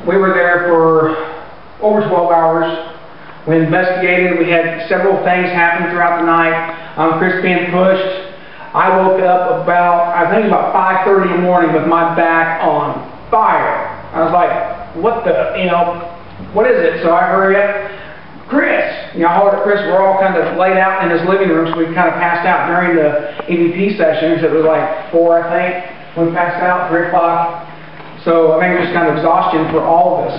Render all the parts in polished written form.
We were there for over 12 hours. We investigated. We had several things happen throughout the night. Chris being pushed. I woke up about, I think it was about 5:30 in the morning with my back on fire. I was like, what the, what is it? So I hurry up. Chris! I hollered at Chris. We're all kind of laid out in his living room, so we kind of passed out during the EVP sessions. It was like 4, I think. We passed out, 3 o'clock. So I think it was just kind of exhaustion for all of us.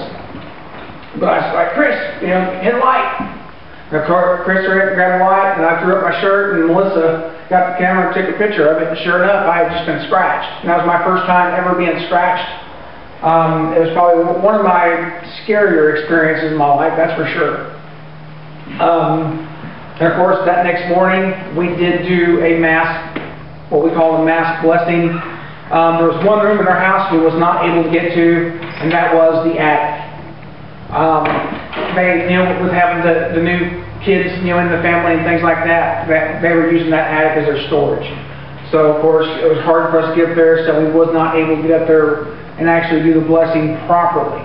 But I was like, Chris, hit a light. And Chris grabbed a light, and I threw up my shirt, and Melissa got the camera and took a picture of it. And sure enough, I had just been scratched. And that was my first time ever being scratched. It was probably one of my scarier experiences in my life, that's for sure. And of course, that next morning, we did do a mass, what we call a mass blessing. There was one room in our house we was not able to get to, and that was the attic. They, with having the new kids, in the family and things like that, they were using that attic as their storage. So, of course, it was hard for us to get up there, so we was not able to get up there and actually do the blessing properly.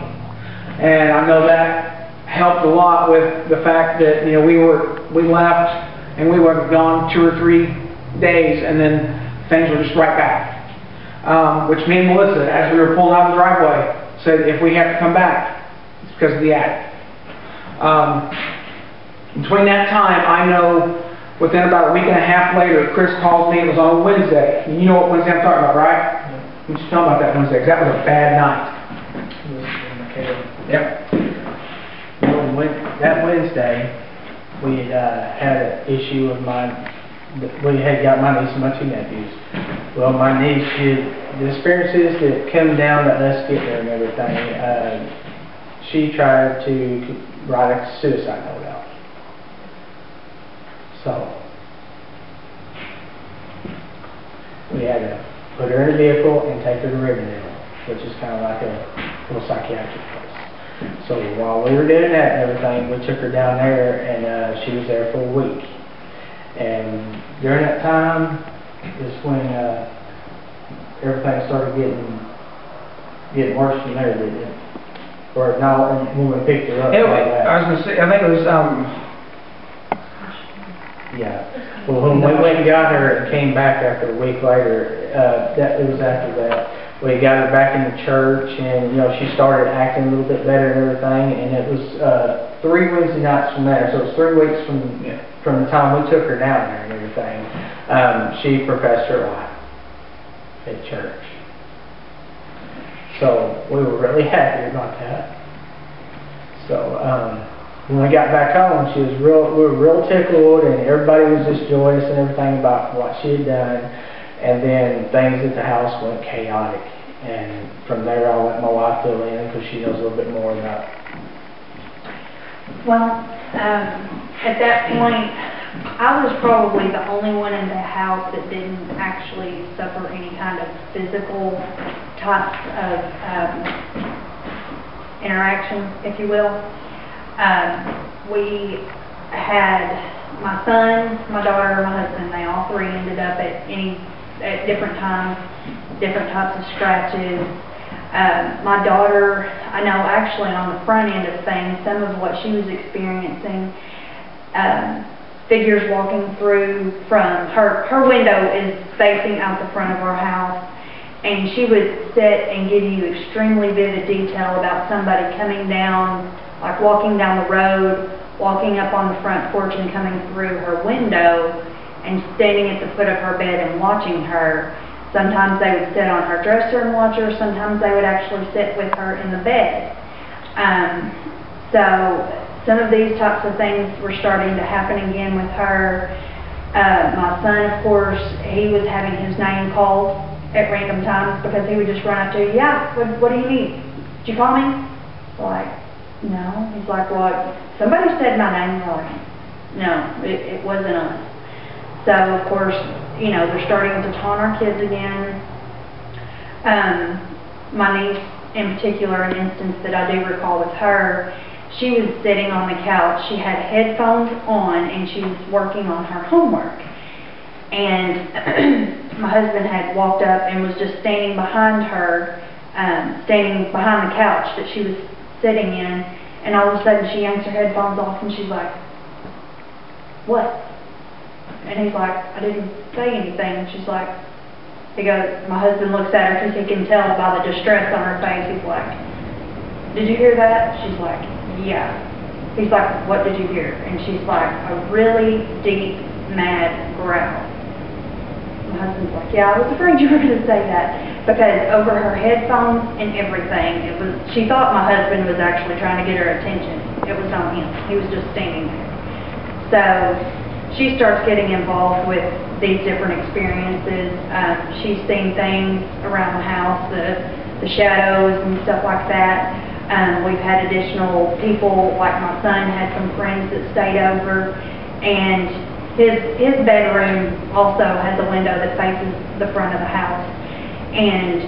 And I know that helped a lot with the fact that we left and we were gone 2 or 3 days, and then things were just right back. Which me and Melissa, as we were pulling out of the driveway, said if we have to come back, it's because of the attic. Between that time, I know within about a week and a half later, Chris calls me. It was on a Wednesday. You know what Wednesday I'm talking about, right? You just tell me about that Wednesday, because that was a bad night. Yep. That Wednesday, we had an issue with we had got my niece and my 2 nephews. Well, my niece, the experiences that come down to us getting there and everything, she tried to write a suicide note out. So, we had to put her in a vehicle and take her to Rivendell, which is kind of like a little psychiatric place. So while we were doing that and everything, we took her down there, and she was there for a week. And during that time is when everything started getting worse from there, didn't it? Or no, when we picked her up. I was going to say, I think it was, yeah. Well, when we went and got her and came back after a week later, it was after that. We got her back in the church, and she started acting a little bit better and everything. And it was 3 Wednesday nights from there, so it was 3 weeks from the time we took her down there and everything. She professed her life at church. So we were really happy about that. So when we got back home, we were real tickled, and everybody was just joyous and everything about what she had done. And then things at the house went chaotic, and from there I'll let my wife fill in because she knows a little bit more about it. Well, at that point, I was probably the only one in the house that didn't actually suffer any kind of physical types of interaction, if you will. We had my son, my daughter, my husband, they all 3 ended up at different times, different types of scratches. My daughter, I know actually on the front end of things, some of what she was experiencing, figures walking through from her window is facing out the front of our house, and she would sit and give you extremely vivid detail about somebody coming down, like walking down the road, walking up on the front porch and coming through her window and standing at the foot of her bed and watching her. Sometimes they would sit on her dresser and watch her. Sometimes they would actually sit with her in the bed. So some of these types of things were starting to happen again with her. My son, of course, he was having his name called at random times because he would just run up to you. Yeah, what do you need? Did you call me? Like, no. He's like, well, somebody said my name. Like, no, it wasn't us. So, of course, they're starting to taunt our kids again. My niece, in particular, an instance that I do recall with her, she was sitting on the couch. She had headphones on, and she was working on her homework. And my husband had walked up and was just standing behind her, standing behind the couch that she was sitting in, and all of a sudden she yanks her headphones off and she's like, "What?" And he's like, "I didn't say anything." And she's like, my husband looks at her because he can tell by the distress on her face. He's like, "Did you hear that?" She's like, "Yeah." He's like, "What did you hear?" And she's like, "A really deep, mad growl." My husband's like, "Yeah, I was afraid you were going to say that." Because over her headphones and everything, she thought my husband was actually trying to get her attention. It was not him. He was just standing there. So she starts getting involved with these different experiences. She's seen things around the house, the shadows and stuff like that. We've had additional people, like my son had some friends that stayed over, and his bedroom also has a window that faces the front of the house. And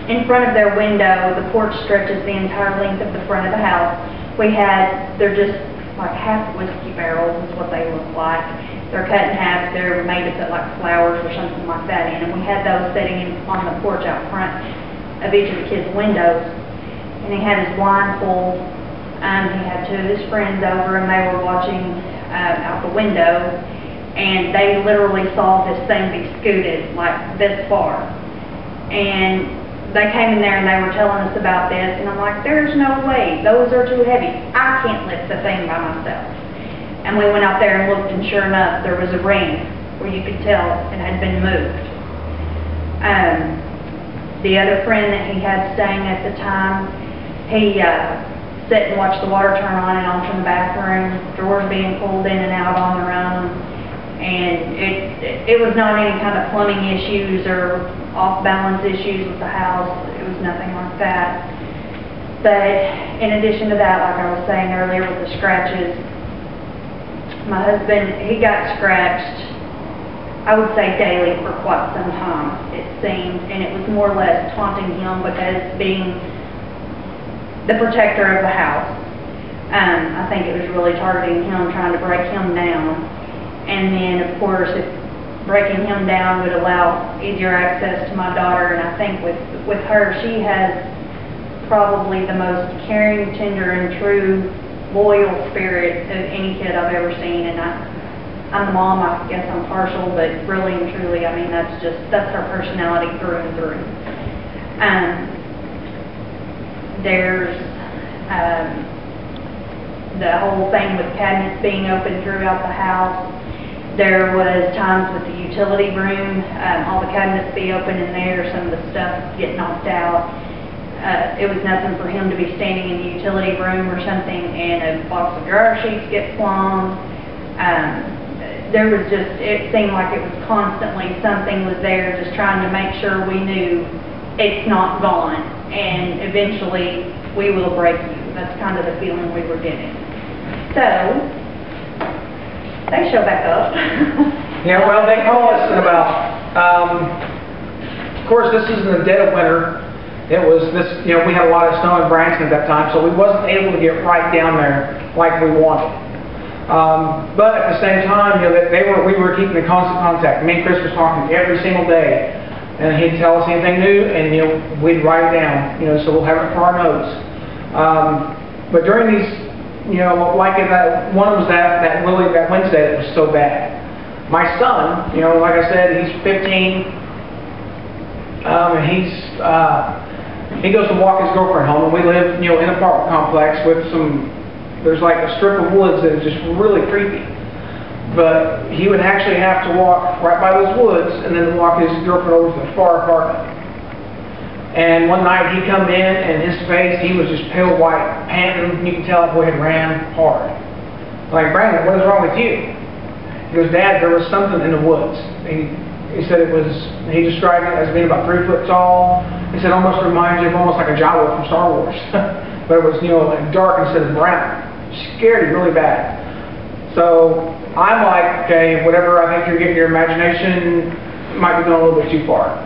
in front of their window, the porch stretches the entire length of the front of the house. They're just like half whiskey barrels is what they look like. They're cut in half. They're made to put like flowers or something like that in. And we had those sitting on the porch out front of each of the kids' windows. And he had his blindfold. He had two of his friends over, and they were watching out the window. And they literally saw this thing be scooted like this far. And they came in there and they were telling us about this, and I'm like, "There's no way, those are too heavy. I can't lift the thing by myself." And we went out there and looked, and sure enough, there was a ring where you could tell it had been moved. The other friend that he had staying at the time, he sat and watched the water turn on and off in the bathroom, drawers being pulled in and out on their own. And it was not any kind of plumbing issues or off-balance issues with the house. It was nothing like that. But in addition to that, like I was saying earlier with the scratches, my husband, he got scratched, I would say daily for quite some time, it seemed. And it was more or less taunting him because being the protector of the house, I think it was really targeting him, trying to break him down. And then, of course, if breaking him down would allow easier access to my daughter, and I think with her, she has probably the most caring, tender, and true, loyal spirit of any kid I've ever seen. And I'm the mom, I guess I'm partial, but really and truly, I mean, that's her personality through and through. There's the whole thing with cabinets being open throughout the house. There was times with the utility room, all the cabinets be open in there, some of the stuff get knocked out. It was nothing for him to be standing in the utility room or something and a box of dryer sheets get flung. It seemed like it was constantly something was there just trying to make sure we knew it's not gone, and eventually we will break you. That's kind of the feeling we were getting. So they show back up. Yeah, well, they call us in about, of course, this is in the dead of winter. It was this, we had a lot of snow in Branson at that time, so we wasn't able to get right down there like we wanted. But at the same time, we were keeping in constant contact. Me and Chris was talking every single day, and he'd tell us anything new, and we'd write it down. So we'll have it for our notes. But during these, like that one was that Wednesday that was so bad. My son, like I said, he's 15. And he goes to walk his girlfriend home, and we live, in an apartment complex with there's like a strip of woods that is just really creepy. But he would actually have to walk right by those woods and then walk his girlfriend over to the far apartment. And one night he come in, and his face, he was just pale white, panting. You can tell that boy had ran hard. I'm like, "Brandon, what is wrong with you?" He goes, "Dad, there was something in the woods." He said he described it as being about 3 foot tall. He said almost reminds you of almost like a Jawa from Star Wars. But it was, dark instead of brown. Scared him really bad. So I'm like, okay, whatever, I think you're getting your imagination might be going a little bit too far.